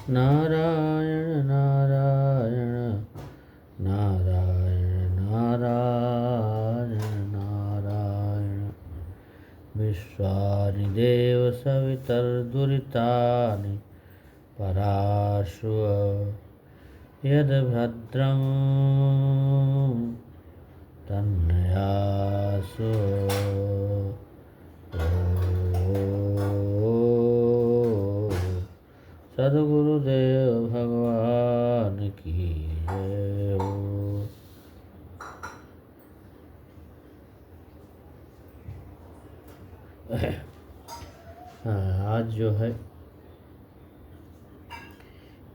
नारायण नारायण नारायण नारायण नारायण। विश्वानि देव सवितर्दुरितानि पराशुव यद्भद्रं तन्नयासु। सद्गुरुदेव भगवान की जय हो। आज जो है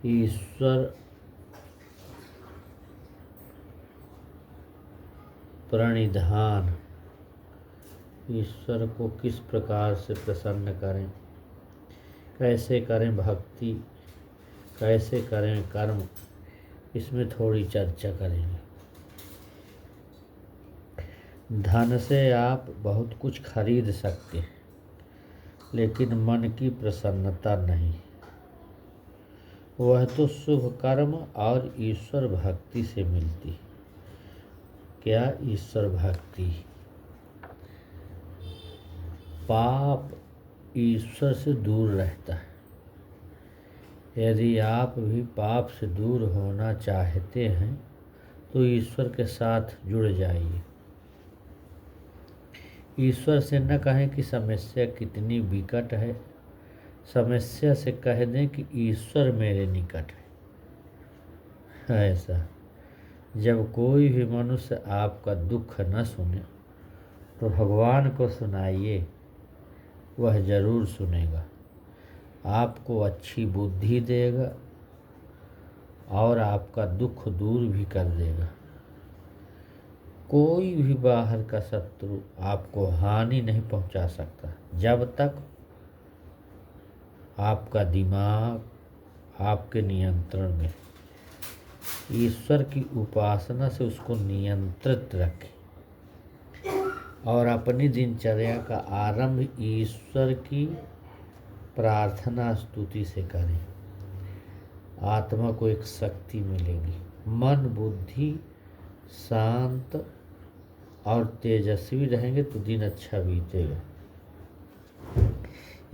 ईश्वर प्रणिधान, ईश्वर को किस प्रकार से प्रसन्न करें, कैसे करें भक्ति, कैसे करें कर्म, इसमें थोड़ी चर्चा करेंगे। धन से आप बहुत कुछ खरीद सकते हैं, लेकिन मन की प्रसन्नता नहीं। वह तो शुभ कर्म और ईश्वर भक्ति से मिलती। क्या ईश्वर भक्ति? पाप ईश्वर से दूर रहता है। यदि आप भी पाप से दूर होना चाहते हैं तो ईश्वर के साथ जुड़ जाइए। ईश्वर से न कहें कि समस्या कितनी विकट है, समस्या से कह दें कि ईश्वर मेरे निकट है। ऐसा जब कोई भी मनुष्य आपका दुख न सुने तो भगवान को सुनाइए, वह जरूर सुनेगा। आपको अच्छी बुद्धि देगा और आपका दुख दूर भी कर देगा। कोई भी बाहर का शत्रु आपको हानि नहीं पहुंचा सकता जब तक आपका दिमाग आपके नियंत्रण में। ईश्वर की उपासना से उसको नियंत्रित रखें और अपनी दिनचर्या का आरंभ ईश्वर की प्रार्थना स्तुति से करें। आत्मा को एक शक्ति मिलेगी। मन बुद्धि शांत और तेजस्वी रहेंगे तो दिन अच्छा बीतेगा।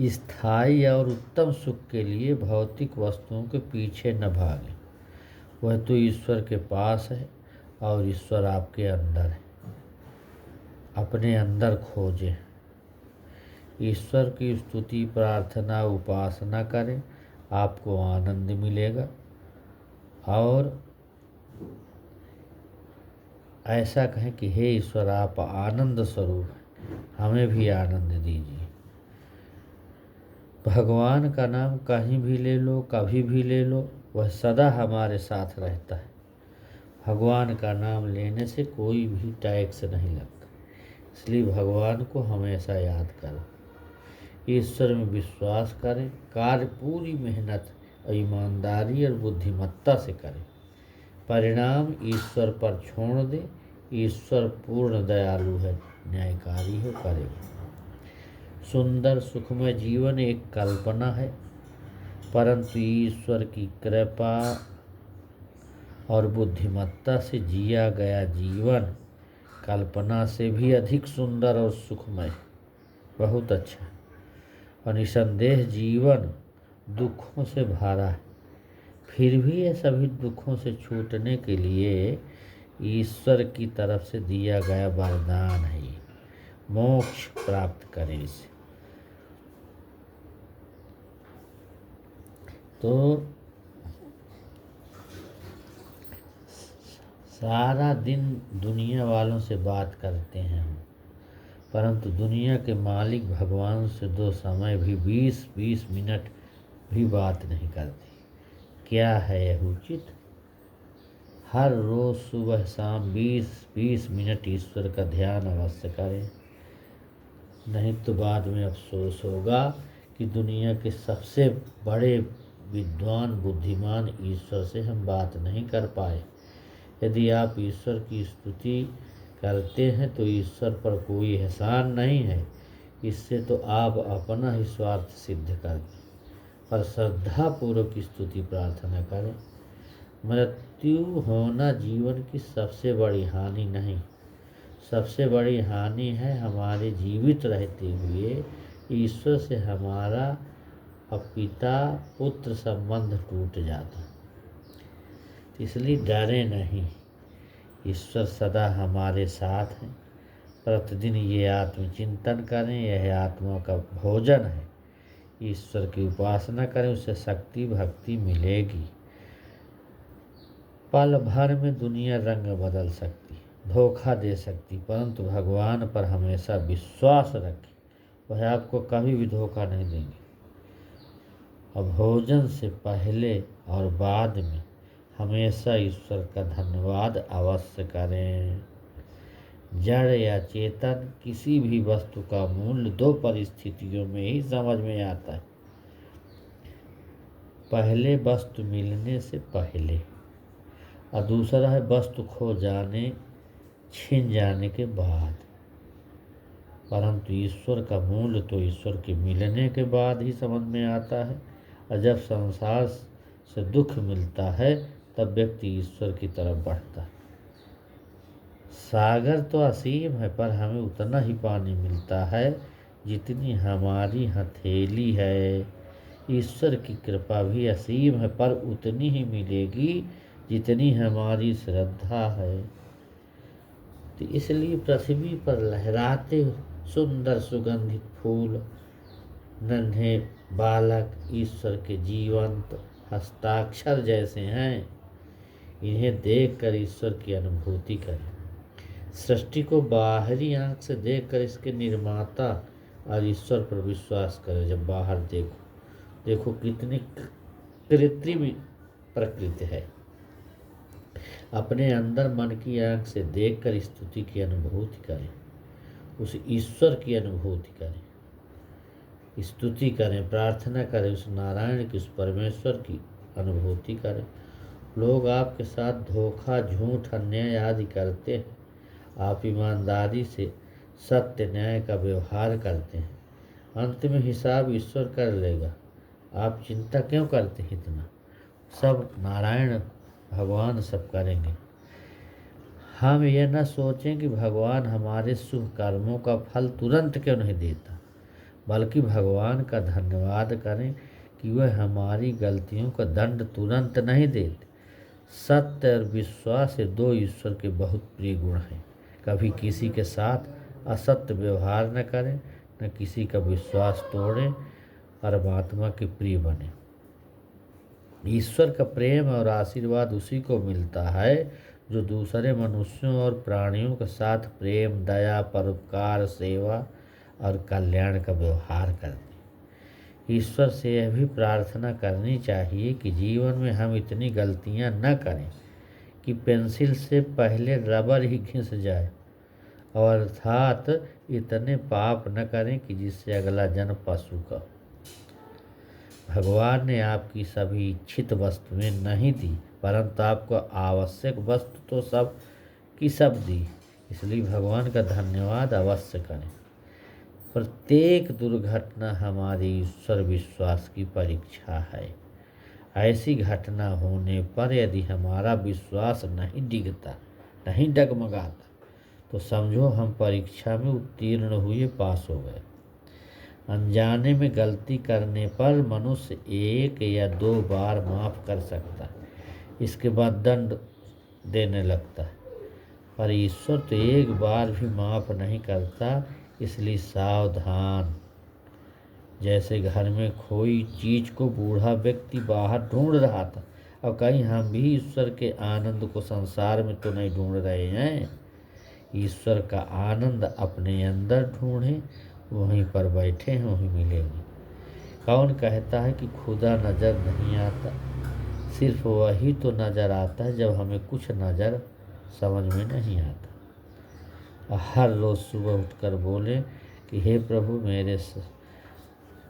स्थायी और उत्तम सुख के लिए भौतिक वस्तुओं के पीछे न भागें। वह तो ईश्वर के पास है और ईश्वर आपके अंदर है। अपने अंदर खोजें, ईश्वर की स्तुति प्रार्थना उपासना करें, आपको आनंद मिलेगा। और ऐसा कहें कि हे ईश्वर, आप आनंद स्वरूप हैं, हमें भी आनंद दीजिए। भगवान का नाम कहीं भी ले लो, कभी भी ले लो, वह सदा हमारे साथ रहता है। भगवान का नाम लेने से कोई भी टैक्स नहीं लगता, इसलिए भगवान को हमेशा याद करो। ईश्वर में विश्वास करें, कार्य पूरी मेहनत और ईमानदारी और बुद्धिमत्ता से करें। परिणाम ईश्वर पर छोड़ दें। ईश्वर पूर्ण दयालु है, न्यायकारी है, करेगा। सुंदर सुखमय जीवन एक कल्पना है, परंतु ईश्वर की कृपा और बुद्धिमत्ता से जिया गया जीवन कल्पना से भी अधिक सुंदर और सुखमय, बहुत अच्छा। और निसंदेह जीवन दुखों से भरा है, फिर भी ये सभी दुखों से छूटने के लिए ईश्वर की तरफ से दिया गया वरदान है। मोक्ष प्राप्त करें इसे। तो सारा दिन दुनिया वालों से बात करते हैं हम, परंतु दुनिया के मालिक भगवान से दो समय भी 20-20 मिनट भी बात नहीं करते। क्या है यह उचित? हर रोज सुबह शाम 20-20 मिनट ईश्वर का ध्यान अवश्य करें, नहीं तो बाद में अफसोस होगा कि दुनिया के सबसे बड़े विद्वान बुद्धिमान ईश्वर से हम बात नहीं कर पाए। यदि आप ईश्वर की स्तुति करते हैं तो ईश्वर पर कोई एहसान नहीं है, इससे तो आप अपना ही स्वार्थ सिद्ध कर दें। पर श्रद्धा पूर्वक स्तुति प्रार्थना करें। मृत्यु होना जीवन की सबसे बड़ी हानि नहीं, सबसे बड़ी हानि है हमारे जीवित रहते हुए ईश्वर से हमारा अब पिता पुत्र संबंध टूट जाता। इसलिए डरे नहीं, ईश्वर सदा हमारे साथ है। प्रतिदिन ये आत्मचिंतन करें, यह आत्मा का भोजन है। ईश्वर की उपासना करें, उससे शक्ति भक्ति मिलेगी। पल भर में दुनिया रंग बदल सकती, धोखा दे सकती, परंतु भगवान पर हमेशा विश्वास रखें, वह आपको कभी भी धोखा नहीं देंगे। और भोजन से पहले और बाद में हमेशा ईश्वर का धन्यवाद अवश्य करें। जड़ या चेतन किसी भी वस्तु का मूल्य दो परिस्थितियों में ही समझ में आता है। पहले वस्तु मिलने से पहले, और दूसरा है वस्तु खो जाने छिन जाने के बाद। परंतु ईश्वर का मूल्य तो ईश्वर के मिलने के बाद ही समझ में आता है। और जब संसार से दुख मिलता है तब व्यक्ति ईश्वर की तरफ बढ़ता है। सागर तो असीम है, पर हमें उतना ही पानी मिलता है जितनी हमारी हथेली है। ईश्वर की कृपा भी असीम है, पर उतनी ही मिलेगी जितनी हमारी श्रद्धा है। तो इसलिए पृथ्वी पर लहराते सुंदर सुगंधित फूल, नन्हे बालक ईश्वर के जीवंत हस्ताक्षर जैसे हैं। इन्हें देखकर ईश्वर की अनुभूति करें। सृष्टि को बाहरी आंख से देखकर इसके निर्माता और ईश्वर पर विश्वास करें। जब बाहर देखो कितनी कृत्रिम प्रकृति है। अपने अंदर मन की आंख से देखकर स्तुति की अनुभूति करें, उस ईश्वर की अनुभूति करें, स्तुति करें, प्रार्थना करें, उस नारायण की, उस परमेश्वर की अनुभूति करें। लोग आपके साथ धोखा झूठ अन्याय आदि करते हैं, आप ईमानदारी से सत्य न्याय का व्यवहार करते हैं। अंत में हिसाब ईश्वर कर लेगा, आप चिंता क्यों करते हैं इतना? सब नारायण भगवान सब करेंगे। हम यह न सोचें कि भगवान हमारे शुभ कर्मों का फल तुरंत क्यों नहीं देता, बल्कि भगवान का धन्यवाद करें कि वह हमारी गलतियों का दंड तुरंत नहीं देते। सत्य और विश्वास ये दो ईश्वर के बहुत प्रिय गुण हैं। कभी किसी के साथ असत्य व्यवहार न करें, न किसी का विश्वास तोड़ें, परमात्मा के प्रिय बने। ईश्वर का प्रेम और आशीर्वाद उसी को मिलता है जो दूसरे मनुष्यों और प्राणियों के साथ प्रेम, दया, परोपकार, सेवा और कल्याण का व्यवहार करते। ईश्वर से यह भी प्रार्थना करनी चाहिए कि जीवन में हम इतनी गलतियां न करें कि पेंसिल से पहले रबर ही घिस जाए, और अर्थात इतने पाप न करें कि जिससे अगला जन्म पशु का। भगवान ने आपकी सभी इच्छित वस्तुएं नहीं दी, परंतु आपको आवश्यक वस्तु तो सब की सब दी। इसलिए भगवान का धन्यवाद अवश्य करें। प्रत्येक दुर्घटना हमारी ईश्वर विश्वास की परीक्षा है। ऐसी घटना होने पर यदि हमारा विश्वास नहीं डिगता, नहीं डगमगाता, तो समझो हम परीक्षा में उत्तीर्ण हुए, पास हो गए। अनजाने में गलती करने पर मनुष्य 1 या 2 बार माफ़ कर सकता है, इसके बाद दंड देने लगता है। पर ईश्वर तो 1 बार भी माफ़ नहीं करता, इसलिए सावधान। जैसे घर में खोई चीज को बूढ़ा व्यक्ति बाहर ढूंढ रहा था, और कहीं हम भी ईश्वर के आनंद को संसार में तो नहीं ढूंढ रहे हैं। ईश्वर का आनंद अपने अंदर ढूंढें, वहीं पर बैठे हैं वहीं मिलेंगे। कौन कहता है कि खुदा नज़र नहीं आता? सिर्फ वही तो नज़र आता है जब हमें कुछ नज़र समझ में नहीं आता। हर रोज़ सुबह उठकर बोलें कि हे प्रभु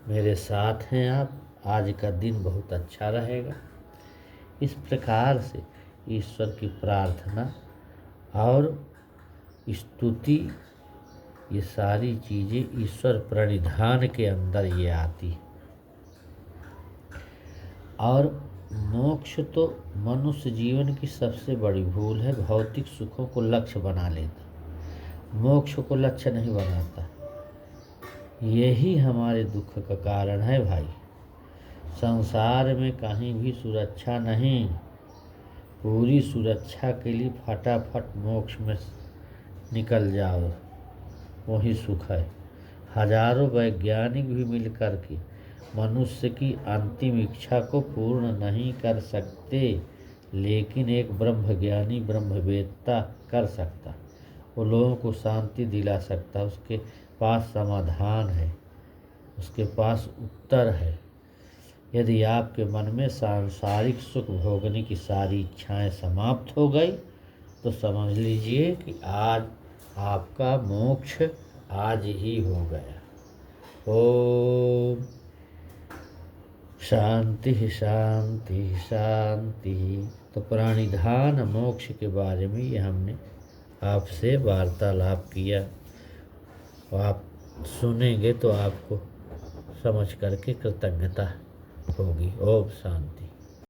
मेरे साथ हैं आप, आज का दिन बहुत अच्छा रहेगा। इस प्रकार से ईश्वर की प्रार्थना और स्तुति, ये सारी चीज़ें ईश्वर प्रणिधान के अंदर ये आती है। और मोक्ष तो मनुष्य जीवन की सबसे बड़ी भूल है। भौतिक सुखों को लक्ष्य बना लेता, मोक्ष को लक्ष्य नहीं बनाता। यही हमारे दुख का कारण है भाई। संसार में कहीं भी सुरक्षा नहीं। पूरी सुरक्षा के लिए फटाफट मोक्ष में निकल जाओ, वही सुख है। हजारों वैज्ञानिक भी मिलकर के मनुष्य की अंतिम इच्छा को पूर्ण नहीं कर सकते, लेकिन एक ब्रह्मज्ञानी ब्रह्मवेत्ता कर सकता। वो लोगों को शांति दिला सकता, उसके पास समाधान है, उसके पास उत्तर है। यदि आपके मन में सांसारिक सुख भोगने की सारी इच्छाएं समाप्त हो गई तो समझ लीजिए कि आज आपका मोक्ष आज ही हो गया। ओम शांति शांति शांति। तो प्राणिधान मोक्ष के बारे में ये हमने आपसे वार्तालाप किया। आप सुनेंगे तो आपको समझ करके कृतज्ञता होगी। ओम शांति।